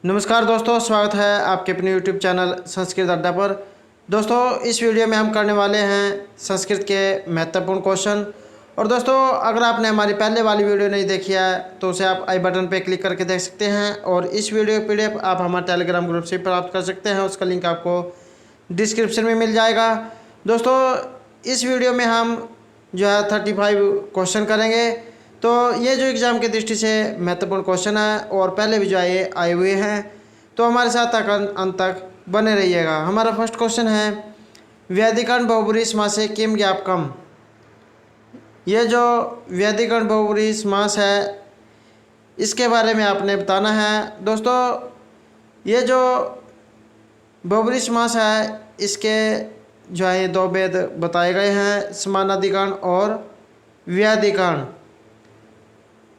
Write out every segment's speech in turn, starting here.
नमस्कार दोस्तों, स्वागत है आपके अपने YouTube चैनल संस्कृत अड्डा पर। दोस्तों, इस वीडियो में हम करने वाले हैं संस्कृत के महत्वपूर्ण क्वेश्चन। और दोस्तों, अगर आपने हमारी पहले वाली वीडियो नहीं देखी है तो उसे आप आई बटन पर क्लिक करके देख सकते हैं। और इस वीडियो PDF आप हमारे टेलीग्राम ग्रुप से प्राप्त कर सकते हैं, उसका लिंक आपको डिस्क्रिप्शन में मिल जाएगा। दोस्तों, इस वीडियो में हम जो है 35 क्वेश्चन करेंगे। तो ये जो एग्ज़ाम की दृष्टि से महत्वपूर्ण क्वेश्चन है और पहले भी जो है ये आए हुए हैं, तो हमारे साथ तक अंत तक बने रहिएगा। हमारा फर्स्ट क्वेश्चन है, व्याधिकरण बहुब्रीहि समास से किम ज्ञापकम। ये जो व्याधिकरण बहुब्रीहि समास है इसके बारे में आपने बताना है। दोस्तों, ये जो बहुब्रीहि समास है इसके जो है दो भेद बताए गए हैं, समानाधिकरण और व्याधिकरण।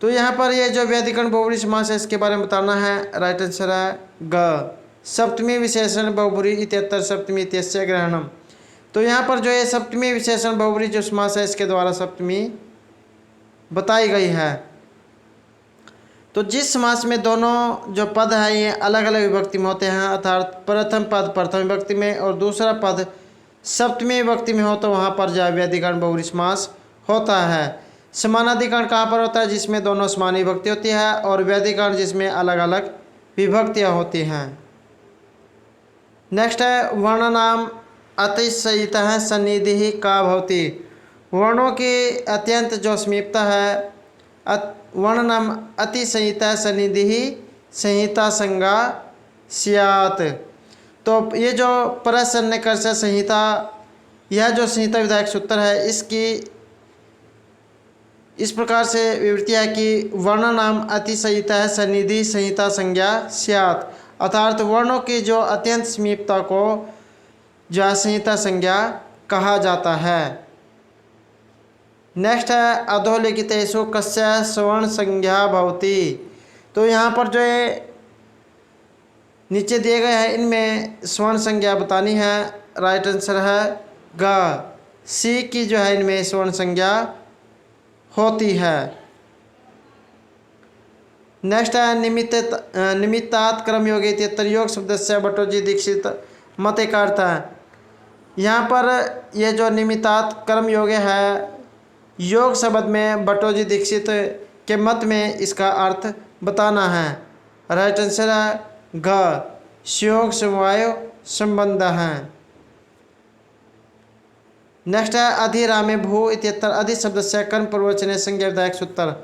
तो यहाँ पर ये जो व्याधिकरण बहुब्रीहि समास है इसके बारे में बताना है। राइट आंसर है ग। सप्तमी विशेषण बहुब्रीहि इत्यत्र सप्तमी इत्यस्य ग्रहणम। तो यहाँ पर जो है सप्तमी विशेषण बहुब्रीहि जो समास है इसके द्वारा सप्तमी बताई गई है। तो जिस समास में दोनों जो पद है ये अलग अलग विभक्ति में होते हैं, अर्थात प्रथम पद प्रथम विभक्ति में और दूसरा पद सप्तमी विभक्ति में हो, तो वहाँ पर जो है व्याधिकरण बहुब्रीहि समास होता है। समानाधिकरण कहाँ पर होता है? जिसमें दोनों समान विभक्ति होती है, और व्याधिकरण जिसमें अलग अलग विभक्तियाँ होती हैं। नेक्स्ट है, वर्णनाम अतिशयितः सन्निधि का भवति। वर्णों की अत्यंत जो समीपता है, वर्णनाम अतिशयितः सन्निधि संहिता संज्ञा स्यात्। तो ये जो परसन्निकर्ष संहिता, यह जो संहिता विधायक सूत्र है इसकी इस प्रकार से विवृत्ति है कि वर्णनाम अतिशयिता है सन्निधि संहिता संज्ञा स्यात्, अर्थात वर्णों की जो अत्यंत समीपता को जो संहिता संज्ञा कहा जाता है। नेक्स्ट है, अधोलिखितेषु कस्य स्वर्ण संज्ञा भवति। तो यहाँ पर जो ये नीचे दिए गए हैं इनमें स्वर्ण संज्ञा बतानी है। राइट आंसर है ग। सी की जो है इनमें स्वर्ण संज्ञा होती है। नेक्स्ट है, निमित्तात् कर्मयोगे इत्यत्र योग शब्द से भट्टोजी दीक्षित मते का अर्थ है। यहाँ पर ये जो निमित्तात् कर्मयोगे है, योग शब्द में भट्टोजी दीक्षित के मत में इसका अर्थ बताना है। राइट आंसर है घ। संयोग समवाय संबंध है। नेक्स्ट है, अधिरामे भू इत्यत्र अधि शब्द से कर्म पूर्ववचने संज्ञा विधायक सूत्र।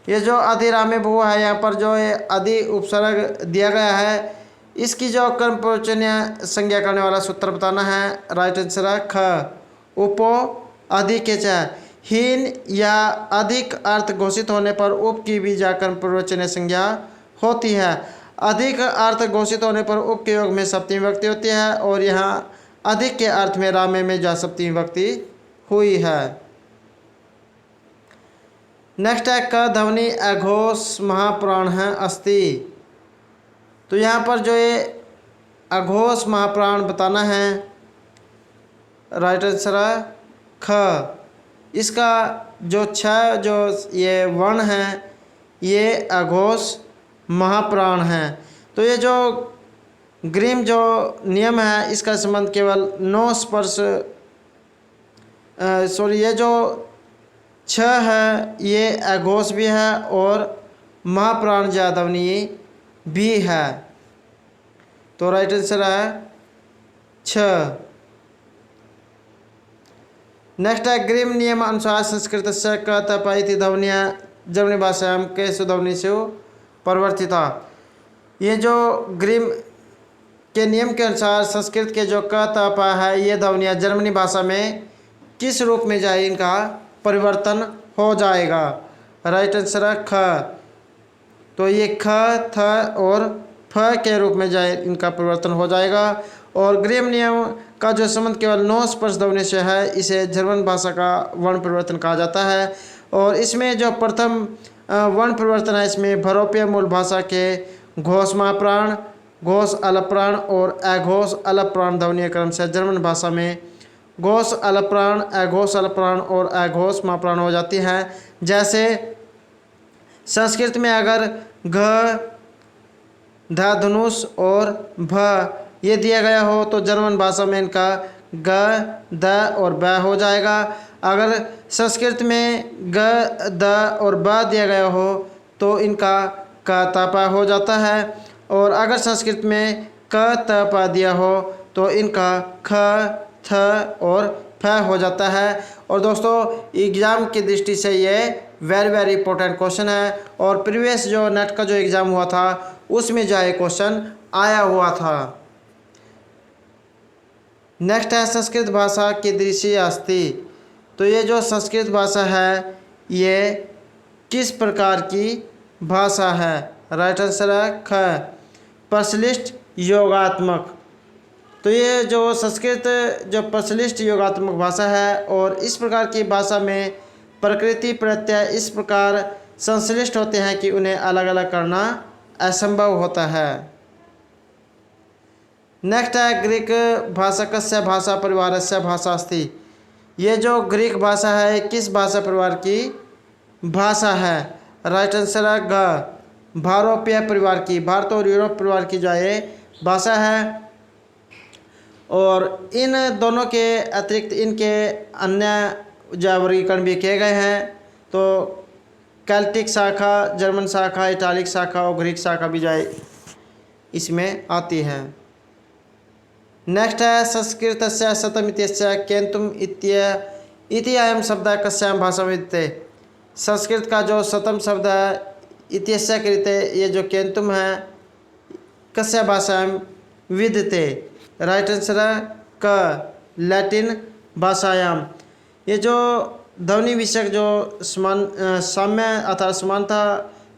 ये जो अधिरामे भू है यहाँ पर जो ये अधि उपसर्ग दिया गया है, इसकी जो कर्म पूर्ववचनीय संज्ञा करने वाला सूत्र बताना है। राइट आंसर है ख। उपो अधिक हीन या अधिक अर्थ घोषित होने पर उप की भी जा कर्म पूर्ववचनीय संज्ञा होती है। अधिक अर्थ घोषित होने पर उप के योग में सप्तमी विभक्ति होती है, और यहाँ अधिक के अर्थ में रामे में जा सप्तमी विभक्ति हुई है। नेक्स्ट है, क ध्वनि अघोष महाप्राण है अस्ति। तो यहाँ पर जो ये अघोष महाप्राण बताना है। राइट आंसर है ख। इसका जो जो ये वर्ण है ये अघोष महाप्राण है। तो ये जो ग्रीम जो नियम है इसका संबंध केवल नो स्पर्श ये जो छ है ये अघोष भी है और महाप्राण जादवनीय भी है। तो राइट आंसर है छ। नेक्स्ट है, ग्रीम नियम अनुसार संस्कृत से क तप इति ध्वनिया जर्मनी भाषायां केषु ध्वनिषु परिवर्तिता। ये जो ग्रीम के नियम के अनुसार संस्कृत के जो क तप है ये ध्वनियाँ जर्मनी भाषा में किस रूप में जाए इनका परिवर्तन हो जाएगा। राइट आंसर है ख। तो ये ख थ और फ के रूप में जाए इनका परिवर्तन हो जाएगा। और ग्रीम नियम का जो संबंध केवल नो स्पर्श ध्वनि से है इसे जर्मन भाषा का वर्ण परिवर्तन कहा जाता है। और इसमें जो प्रथम वर्ण परिवर्तन है इसमें भरोपिय मूल भाषा के घोष महाप्राण, घोष अलप्राण और अघोष अलप्राण ध्वनिय क्रम से जर्मन भाषा में घोष अलप्राण, अघोष अलप्राण और अघोष महाप्राण हो जाती है। जैसे संस्कृत में अगर घ ध धनुष और भ ये दिया गया हो तो जर्मन भाषा में इनका ग द और ब हो जाएगा। अगर संस्कृत में ग द और ब दिया गया हो तो इनका क त प हो जाता है। और अगर संस्कृत में क त प दिया हो तो इनका ख थ और फ हो जाता है। और दोस्तों एग्ज़ाम की दृष्टि से ये वेरी इंपॉर्टेंट क्वेश्चन है और प्रीवियस जो नेट का जो एग्ज़ाम हुआ था उसमें जो है क्वेश्चन आया हुआ था। नेक्स्ट है संस्कृत भाषा कीदृशी अस्ति। तो ये जो संस्कृत भाषा है ये किस प्रकार की भाषा है। राइट आंसर है ख प्रश्लिष्ट योगात्मक। तो ये जो संस्कृत जो प्रचलित योगात्मक भाषा है और इस प्रकार की भाषा में प्रकृति प्रत्यय इस प्रकार संश्लिष्ट होते हैं कि उन्हें अलग अलग करना असंभव होता है। नेक्स्ट है ग्रीक भाषा कस्य भाषा परिवारस्य भाषा अस्ति। ये जो ग्रीक भाषा है किस भाषा परिवार की भाषा है। राइट आंसर है ग भारोपीय परिवार की। भारत और यूरोप परिवार की जो ये भाषा है। और इन दोनों के अतिरिक्त इनके अन्य जो वर्गीकरण भी किए गए हैं। तो केल्टिक शाखा, जर्मन शाखा, इटालिक शाखा और ग्रीक शाखा भी जाए इसमें आती है। नेक्स्ट है संस्कृतस्य शतम् इत्यस्य केन्तुम् इति अयं शब्दः कस्यां भाषायां विद्यते। संस्कृत का जो शतम शब्द है इत्यस्य कृते ये जो केन्तुम है कस्या भाषायां विद्यते। राइट आंसर है क लैटिन भाषायाम। ये जो ध्वनि विषयक जो साम्य अर्थात समानता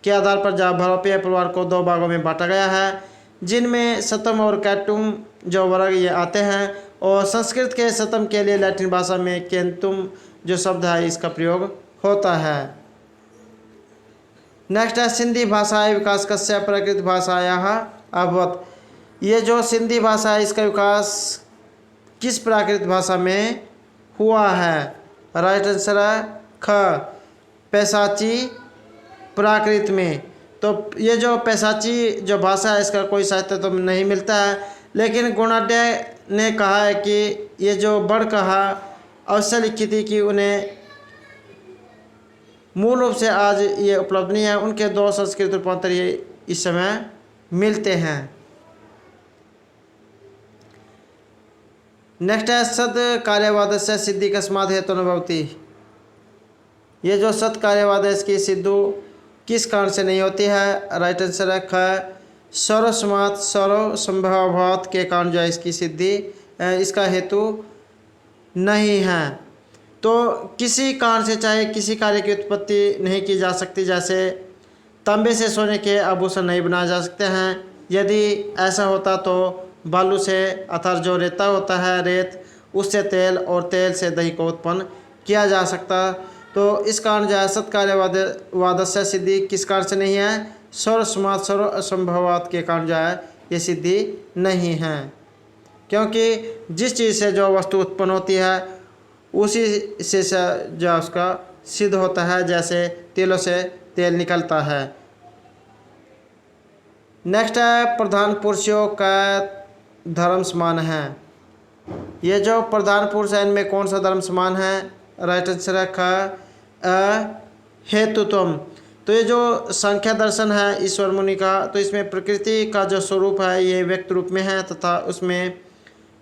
के आधार पर भारोपीय परिवार को दो भागों में बांटा गया है जिनमें शतम और कैटुम जो वर्ग ये आते हैं। और संस्कृत के शतम के लिए लैटिन भाषा में केंतुम जो शब्द है इसका प्रयोग होता है। नेक्स्ट है सिंधी भाषा विकास कस्य प्राकृत भाषायाः अभवत्। ये जो सिंधी भाषा है इसका विकास किस प्राकृत भाषा में हुआ है। राइट आंसर है ख पैशाची प्राकृत में। तो ये जो पैशाची जो भाषा है इसका कोई साहित्य तो नहीं मिलता है लेकिन गुणाढ्य ने कहा है कि ये जो बड़ कहा अवश्य लिखी थी कि उन्हें मूल रूप से आज ये उपलब्ध नहीं है। उनके दो संस्कृत रूपांतर ये इस समय मिलते हैं। नेक्स्ट है सद कार्यवादस्य सिद्धि कस्मात् हेतुर्भवति। ये जो सत कार्यवाद है इसकी सिद्धू किस कारण से नहीं होती है। राइट आंसर है ख सर्वस्मात् सर्वसंभवात् के कारण जो है इसकी सिद्धि इसका हेतु नहीं है। तो किसी कारण से चाहे किसी कार्य की उत्पत्ति नहीं की जा सकती। जैसे तांबे से सोने के आभूषण नहीं बनाए जा सकते हैं। यदि ऐसा होता तो बालू से अर्थात जो रेता होता है रेत उससे तेल और तेल से दही को उत्पन्न किया जा सकता। तो इस कारण जो है सत्कार्यवादस्य सिद्धि किस कारण से नहीं है। सर्वस्मात् सर्वसंभवात् के कारण जो है ये सिद्धि नहीं है क्योंकि जिस चीज़ से जो वस्तु उत्पन्न होती है उसी से जो उसका सिद्ध होता है। जैसे तेलों से तेल निकलता है। नेक्स्ट है प्रधान पुरुषों का धर्म समान है। ये जो प्रधान पुरुष है इनमें कौन सा धर्म समान है। राइट आंसर है ख हेतुत्वम। तो ये जो संख्या दर्शन है ईश्वर मुनि का तो इसमें प्रकृति का जो स्वरूप है ये व्यक्त रूप में है तथा उसमें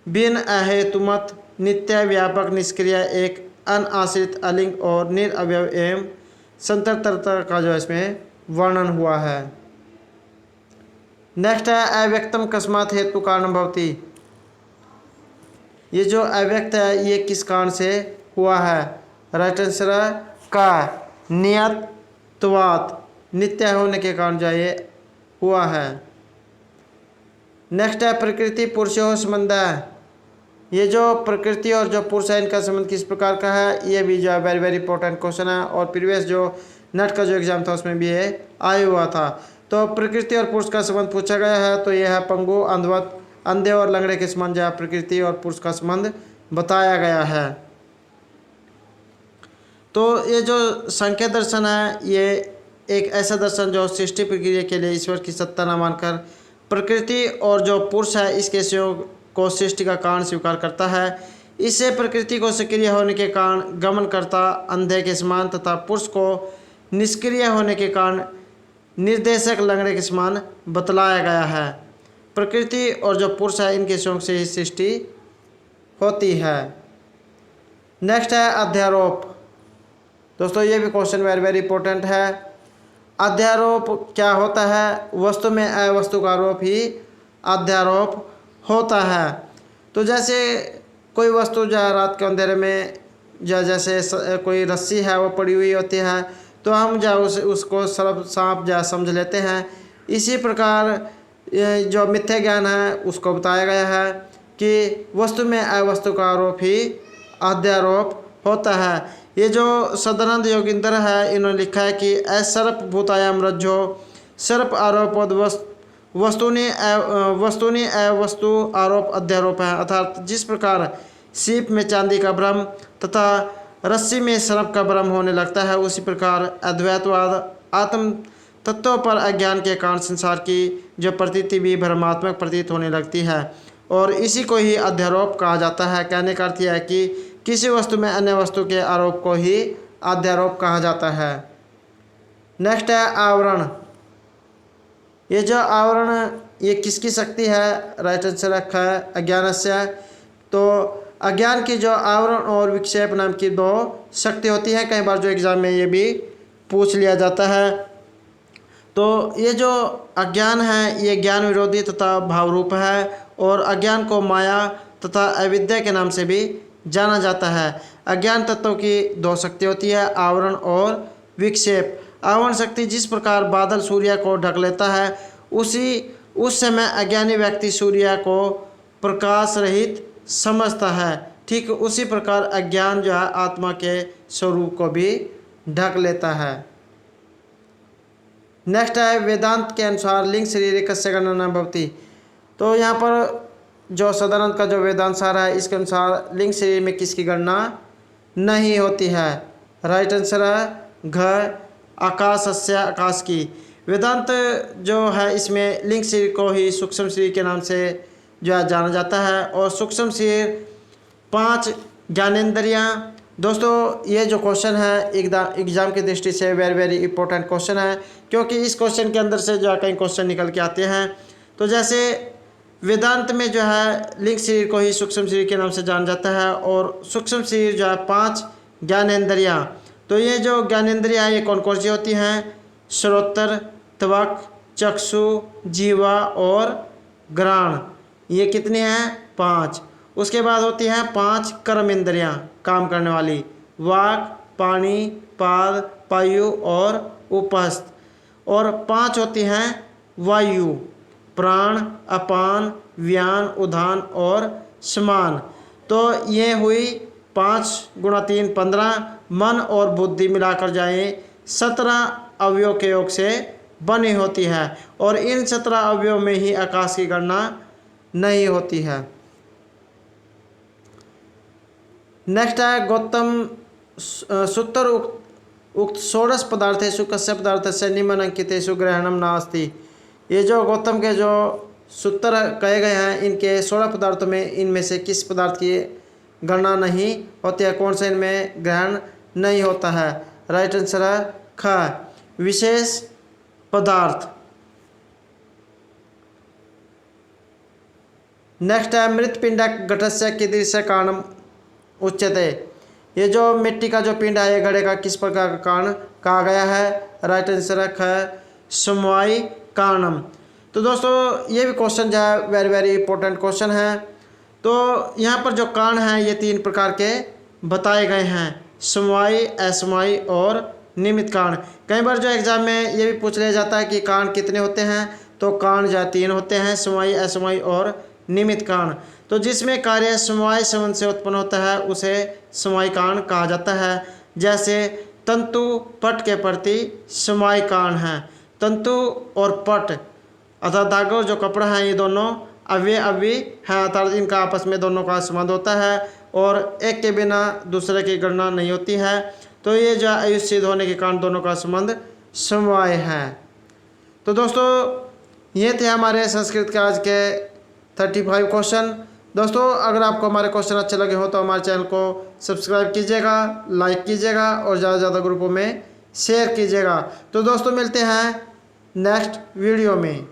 बिन अहेतुमत नित्य व्यापक निष्क्रिय एक अनाश्रित अलिंग और निरअवयव एवं संतरता का जो इसमें वर्णन हुआ है। नेक्स्ट है अव्यक्तम कस्मात् हेतु कारण भवति। ये जो अव्यक्त है ये किस कारण से हुआ है। राइट आंसर है का नियतवात नित्य होने के कारण जो ये हुआ है। नेक्स्ट है प्रकृति पुरुषों संबंध है। ये जो प्रकृति और जो पुरुष है इनका संबंध किस प्रकार का है। ये भी जो है वेरी इंपॉर्टेंट क्वेश्चन है और प्रीवियस जो नेट का जो एग्जाम था उसमें भी ये आया हुआ था। तो प्रकृति और पुरुष का संबंध पूछा गया है तो यह है पंगु अंधवत अंधे और लंगड़े के संबंध जो प्रकृति और पुरुष का संबंध बताया गया है। तो ये जो संख्या दर्शन है ये एक ऐसा दर्शन जो सृष्टि प्रक्रिया के लिए ईश्वर की सत्ता न मानकर प्रकृति और जो पुरुष है इसके संयोग को सृष्टि का कारण स्वीकार करता है। इससे प्रकृति को सक्रिय होने के कारण गमन करता अंधे के समान तथा पुरुष को निष्क्रिय होने के कारण निर्देशक लंगड़े के समान बतलाया गया है। प्रकृति और जो पुरुष है इनके संयोग से ही सृष्टि होती है। नेक्स्ट है अध्यारोप। दोस्तों ये भी क्वेश्चन वेरी वेरी इंपॉर्टेंट है। अध्यारोप क्या होता है? वस्तु में अवस्तु का आरोप ही अध्यारोप होता है। तो जैसे कोई वस्तु जो है रात के अंधेरे में जैसे कोई रस्सी है वो पड़ी हुई होती है तो हम जो उसको सर्प सांप जो समझ लेते हैं। इसी प्रकार जो मिथ्या ज्ञान है उसको बताया गया है कि वस्तु में अवस्तु का आरोप ही अध्यारोप होता है। ये जो सदानंद योगिंदर है इन्होंने लिखा है कि सर्प भूतायाम रज्जो सर्प आरोप वस्तुनि अवस्तु आरोप अध्यारोप है। अर्थात जिस प्रकार सीप में चांदी का भ्रम तथा रस्सी में सर्प का भ्रम होने लगता है उसी प्रकार अद्वैतवाद आत्म तत्वों पर अज्ञान के कारण संसार की जो प्रतीति भी भ्रमात्मक प्रतीत होने लगती है और इसी को ही अध्यारोप कहा जाता है। कहने का अर्थ यह है कि किसी वस्तु में अन्य वस्तु के आरोप को ही अध्यारोप कहा जाता है। नेक्स्ट है आवरण। ये जो आवरण ये किसकी शक्ति है? राइट आंसर रखा है अज्ञानस्य। तो अज्ञान की जो आवरण और विक्षेप नाम की दो शक्ति होती है। कई बार जो एग्जाम में ये भी पूछ लिया जाता है। तो ये जो अज्ञान है ये ज्ञान विरोधी तथा भावरूप है और अज्ञान को माया तथा अविद्या के नाम से भी जाना जाता है। अज्ञान तत्वों की दो शक्ति होती है, आवरण और विक्षेप। आवरण शक्ति जिस प्रकार बादल सूर्य को ढक लेता है उस समय अज्ञानी व्यक्ति सूर्य को प्रकाश रहित समझता है। ठीक उसी प्रकार अज्ञान जो है आत्मा के स्वरूप को भी ढक लेता है। नेक्स्ट है वेदांत के अनुसार लिंग शरीर कस्य गणना न भवति। तो यहाँ पर जो सदानंद का जो वेदांत सार है इसके अनुसार लिंग शरीर में किसकी गणना नहीं होती है। राइट आंसर है घ आकाशस्य आकाश की। वेदांत जो है इसमें लिंग शरीर को ही सूक्ष्म शरीर के नाम से जो है जाना जाता है और सूक्ष्म शरीर 5 ज्ञानेंद्रियाँ। दोस्तों ये जो क्वेश्चन है एग्जाम की दृष्टि से वेरी वेरी इंपॉर्टेंट क्वेश्चन है क्योंकि इस क्वेश्चन के अंदर से जो है कई क्वेश्चन निकल के आते हैं। तो जैसे वेदांत में जो है लिंग शरीर को ही सूक्ष्म शरीर के नाम से जाना जाता है और सूक्ष्म शरीर जो है 5 ज्ञानेंद्रियाँ। तो ये जो ज्ञानेंद्रियाँ ये कौन कौन सी होती हैं? श्रोत्र, त्वक, चक्षु, जीवा और घ्राण। ये कितनी हैं? 5। उसके बाद होती हैं 5 कर्म इंद्रियाँ काम करने वाली, वाक, पानी, पाद, पायु और उपस्थ। और 5 होती हैं वायु, प्राण, अपान, व्यान, उदान और समान। तो ये हुई 5 गुणा 3 15, मन और बुद्धि मिलाकर जाए 17 अवयव के योग से बनी होती है और इन 17 अवयव में ही आकाश की गणना नहीं होती है। नेक्स्ट है गौतम सूत्र उक्त षोडश पदार्थेषु कस्य पदार्थस्य निम्नलिखितेषु ग्रहणम नास्ति। ये जो गौतम के जो सूत्र कहे गए हैं इनके 16 पदार्थों में इनमें से किस पदार्थ की गणना नहीं होती है? कौन सा इनमें ग्रहण नहीं होता है? राइट आंसर है ख विशेष पदार्थ। नेक्स्ट है मृत पिंडक घटस्य कीदृश कारणम उच्यते। ये जो मिट्टी का जो पिंड है ये घड़े का किस प्रकार का कारण कहा गया है? राइट आंसर है समवायी कारणम। तो दोस्तों ये भी क्वेश्चन जो है वेरी वेरी इंपॉर्टेंट क्वेश्चन है। तो यहाँ पर जो कारण हैं ये 3 प्रकार के बताए गए हैं, समवायी, असमवायी और निमित्त कारण। कई बार जो एग्जाम में ये भी पूछ लिया जाता है कि कारण कितने होते हैं? तो कारण जो 3 होते हैं, समवायी, असमवायी और निमित्त कारण। तो जिसमें कार्य समवाय संबंध से उत्पन्न होता है उसे समवायी कारण कहा जाता है। जैसे तंतु पट के प्रति समवायी कारण है। तंतु और पट अर्थात धागा और जो कपड़ा है ये दोनों अवयवी हैं, अर्थात इनका आपस में दोनों का संबंध होता है और एक के बिना दूसरे की गणना नहीं होती है। तो ये जो आयुष सिद्ध होने के कारण दोनों का संबंध समवाय है। तो दोस्तों ये थे हमारे संस्कृत के आज के 35 क्वेश्चन। दोस्तों अगर आपको हमारे क्वेश्चन अच्छे लगे हो तो हमारे चैनल को सब्सक्राइब कीजिएगा, लाइक कीजिएगा और ज़्यादा से ज़्यादा ग्रुपों में शेयर कीजिएगा। तो दोस्तों मिलते हैं नेक्स्ट वीडियो में।